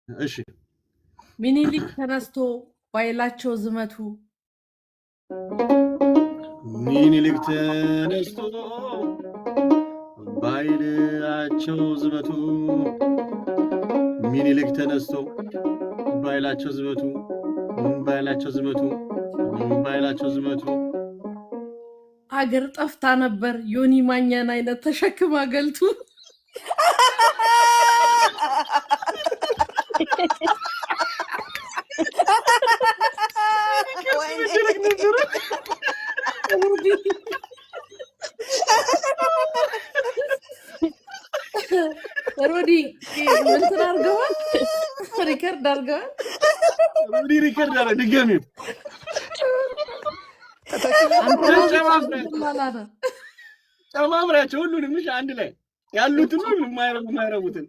እሺ ሚኒሊክ ተነስቶ ባይላቸው ዝመቱ ሚኒሊክ ተነስቶ ባይላቸው ዝመቱ ሚኒሊክ ተነስቶ ባይላቸው ዝመቱ ባይላቸው ዝመቱ ባይላቸው ዝመቱ አገር ጠፍታ ነበር ዮኒ ማኛን አይነት ተሸክማ ገልቱ ሮዲ እንትን አድርገዋል ሪከርድ አድርገዋል ሮዲ ሪከርድ አለ ድገሚው ጨማምራቸው ሁሉንም አንድ ላይ ያሉትን ሁሉ የማይረቡትን